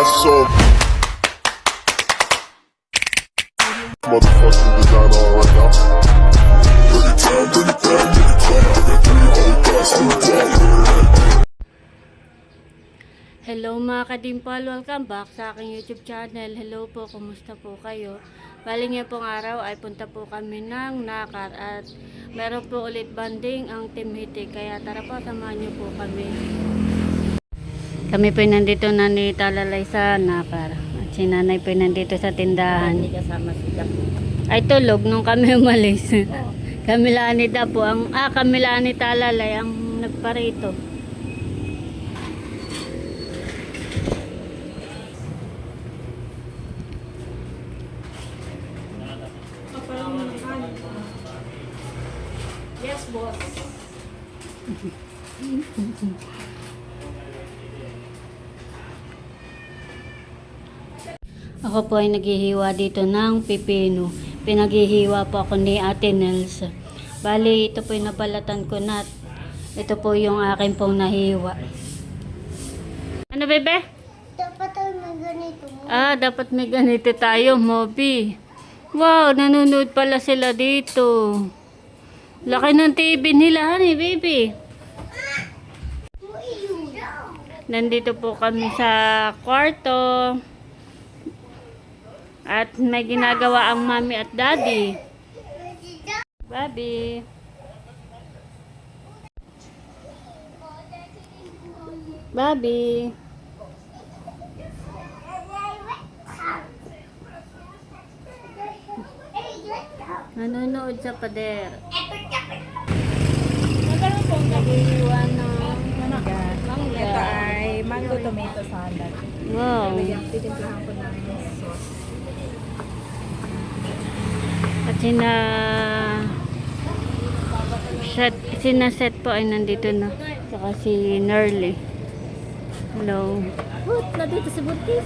So motherfucking designer right now. Bring it down, bring it down, bring it down. I got 3 whole glass of water. Hello mga kadimpal, welcome back sa aking YouTube channel. Hello po, kumusta po kayo? Bali nga pong araw ay punta po kami ng Nakar at meron po ulit banding ang Team Hitik. Kaya tara po, samahan niyo po kami. Kami po nandito na ni Talalay sa Nakar. At si nanay po nandito sa tindahan. Ay tulog nung kami umalis. Kamilani da po ang Kamilani Talalay ang nagparito. Yes, boss. Ako po ay naghihiwa dito ng pipino. Pinaghihiwa po ako ni Ate Nels. Bali, ito po yung napalatan ko na. Ito po yung akin pong nahiwa. Ano, bebe? Dapat tayo may ganito mo. Dapat may ganito tayo, Moby. Wow, nanonood pala sila dito. Laki ng TV nila, honey, baby. Nandito po kami sa kwarto. At may ginagawa ang mami at daddy. Bobby. Bobby. Nanonood sa pader. Naghihiwa ng mangga. Ito ay mango tomato salad. Wow. Titimplahan ko ng sauce. At sinaset po ay nandito na. Saka si Nerly. Hello. What? Nandito si Buntis?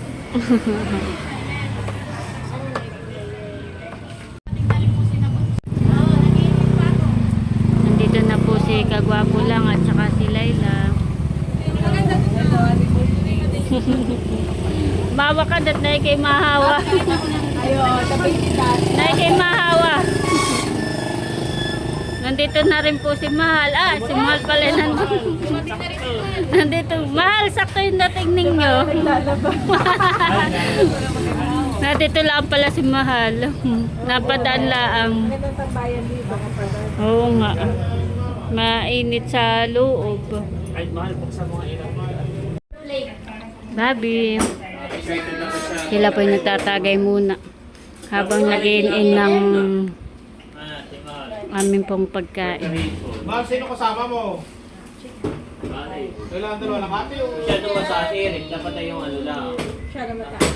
Nandito na po si Kagwapo lang at saka si Layla. Bawa ka dat na kay mahawa. Ayo, tapos kita. Na kay mahawa. Nandito na rin po si Mahal. Si Mahal pala nandito. Nandito. Mahal, sakto yung dating ninyo. Nandito lang pala si Mahal. Napadaan laang. Ganun tambayan dito. Oo nga. Mainit sa loob. Ay, mahal po sa mga ilang. Babi. Sila po yung nagtatagay muna. Habang nag-in-in ng aming pong pagkain. Ma'am, sino kasama mo? Kailangan dalawa lang kami o? Siya naman sa Eric, dapat ay yung ano lang. Siya na mataas.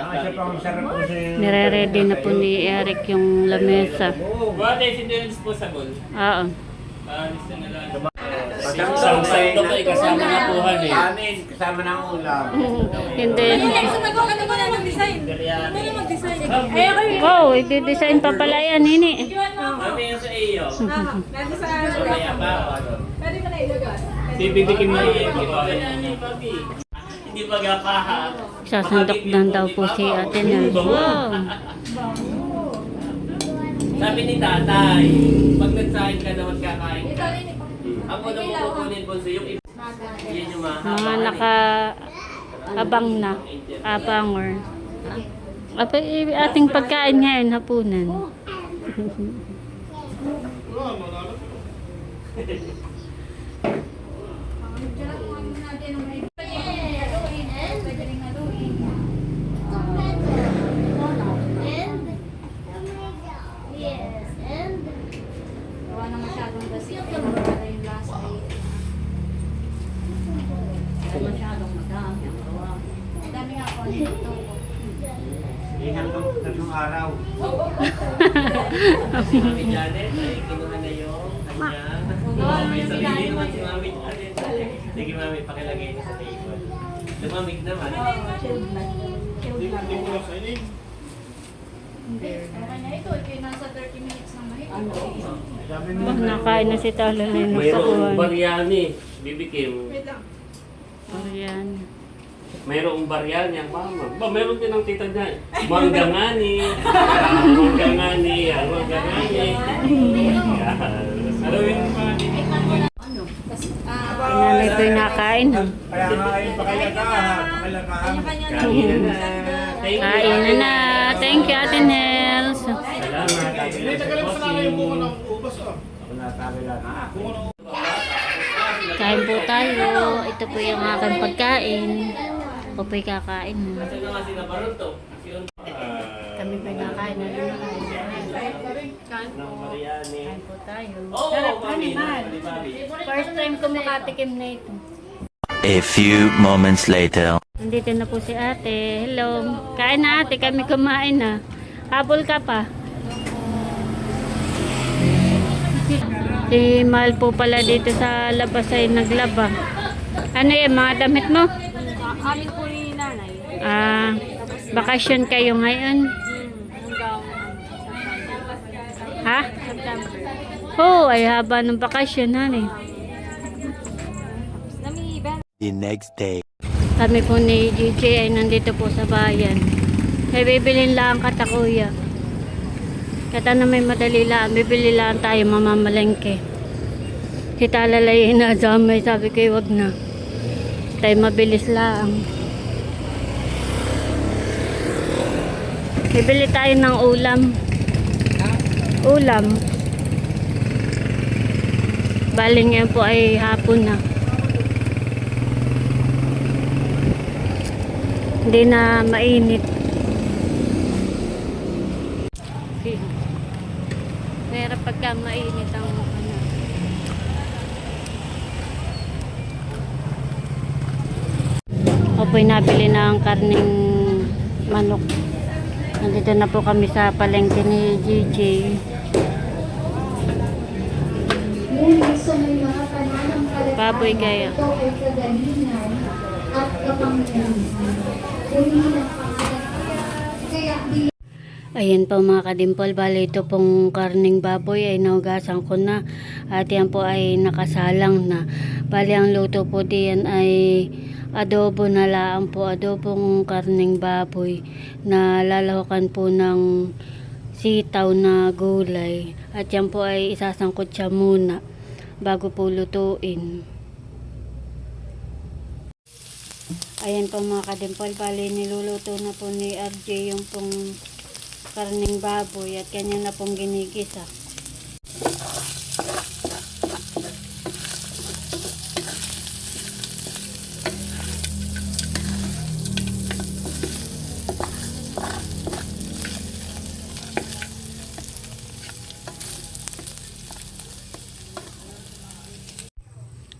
Siya pa ang sarap po siya. Nire-ready na po ni Eric yung lamesa. What is hindi yung disposable? Oo. Lista na lang. Isang sakto pa kasama na puhan eh. Amin, kasama ng ulam. Hindi. Sumagot ka naman na mag-design. Ano na mag-design? Eh, ako yun. Oh, i-design pa pala yan, hini. Kami yung sa iyo. Nandito sa Kaya pa o ano? Pwede ko na ilagay. Bibikin mo yung hindi pagkapaha. Sasandok lang daw po si Ate Nels. Wow. Sabi ni tatay, pag nagsahin ka naman kakain ka. Ako na mo kukunin po sa yung iba. Yan yung Mga naka-abang na. Abangor. Ating pagkain ngayon, hapunan. Tatlong araw. Mami Janet ay kinuha na yung kanya. May sarili naman si Mami Janet. Sige Mami, pakilagay niyo sa table. Lumamig naman. Hindi ko lang sa inig. Ito, nasa 30 minutes na mahigit. Nakain na si Talalay ng Mayroong pakuhan. biryani. Bibikim. Wait lang. Ayan. Mayroong barya niya, mama. Ba, meron din ang tita niya. Manggangani. Manggangani. Manggangani. Ano yung mga Nanay po yung nakain. Kaya nga kayo pakilakahan. Kain na. Kain na na. Thank you, Ate Nels. Salamat. Kain po tayo. Ito po yung aking pagkain. Ako po'y kakain na. Kasi nga sinabaron to. Kami po'y kakain na rin. Ng Mariani. Kain po tayo. Oo, mami. Mami. First time ko makatikim na ito. A few moments later. Nandito na po si ate. Hello. Kain na ate. Kami kumain na. Habol ka pa. Si Mahal po pala dito sa labas ay naglaba. Ano yan? Mga damit mo? Amin po ni nanay. Ah, bakasyon kayo ngayon? Hanggang Ha? September. Oo, ay haba ng bakasyon honey. Nami-event. The next day. Kami po ni GJ ay nandito po sa bayan. Ay bibilin lang katakuya. Kata na may madali lang, bibili lang tayo mamamalengke. Kita lalayin na damay, sabi ko wag na. Tayo mabilis lang. Bibili tayo ng ulam. Ulam. Baling yan po ay hapon na. Hindi na mainit. Pero pagka mainit ang ano. Ako po'y nabili ng karning manok. Nandito na po kami sa palengke ni GJ. Sa may mga kananang Baboy kaya. ito ay kagalingan at kapangyarihan. Uli ng pangalan kaya di Ayan po mga kadimpol, bali ito pong karning baboy ay nahugasan ko na at yan po ay nakasalang na. Bali ang luto po diyan ay adobo na laang po, adobong karning baboy na lalahukan po ng sitaw na gulay at yan po ay isasangkot siya muna bago po lutuin. Ayan po mga kadimpol, bali niluluto na po ni RJ yung pong karning baboy at kanya na pong ginigisa.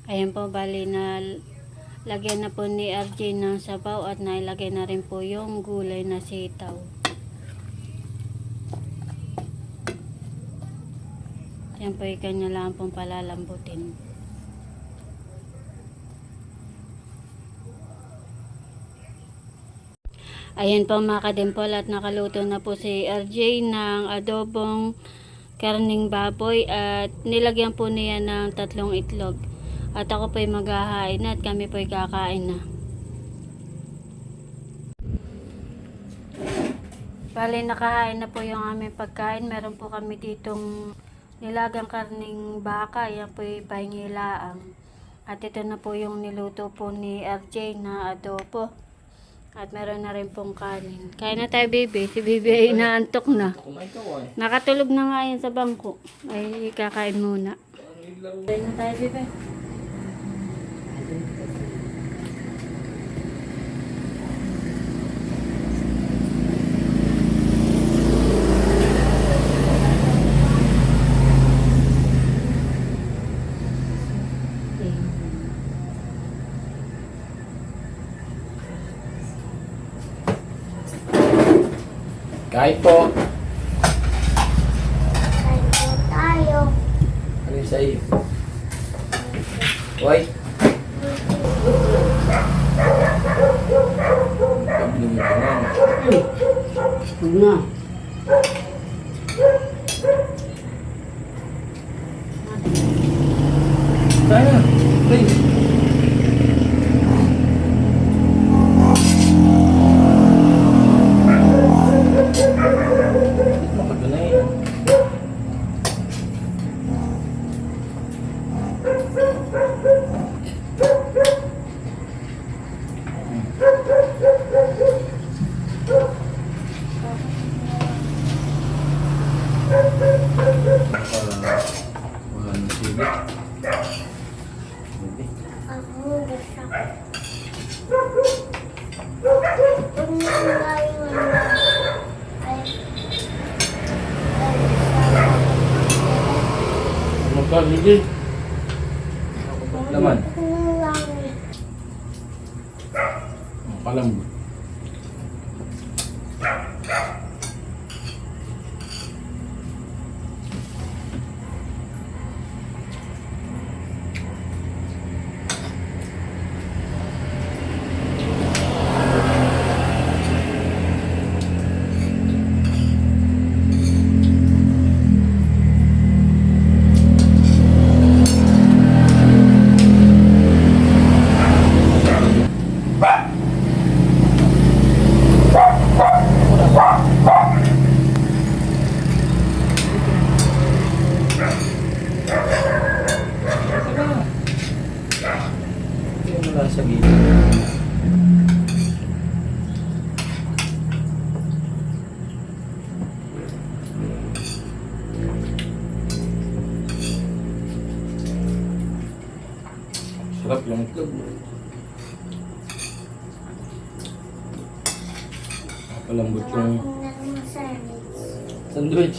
Ayan po, bali na lagyan na po ni RJ ng sabaw at nailagay na rin po yung gulay na sitaw. Yan po yung kanya lang pong palalambutin. Ayan po mga kadimpol at nakaluto na po si RJ ng adobong karning baboy at nilagyan po niya ng 3 itlog. At ako po'y maghahain at kami po'y kakain na. Bali nakahain na po yung aming pagkain. Meron po kami ditong nilagang karning baka. Yan po'y pahingilaang. At ito na po yung niluto po ni RJ na adobo. At meron na rin pong kanin. Kain na tayo, baby. Si baby ay inaantok na. Nakatulog na nga yan sa bangko. Ay kakain muna. Kain na tayo, baby. Kahit po. kain po tayo. Ano yung sa'yo? Hoy. Huwag na. Kaya. Please. Hindi. Hindi. Ako, basta. Kung nangyari mo na, ay, Ano ka, hindi? Laman. kung nangyari, Palambot. Hindi mo lang sabihin. Sarap yung itlog. Palambot yung kung nangyari, sandwich.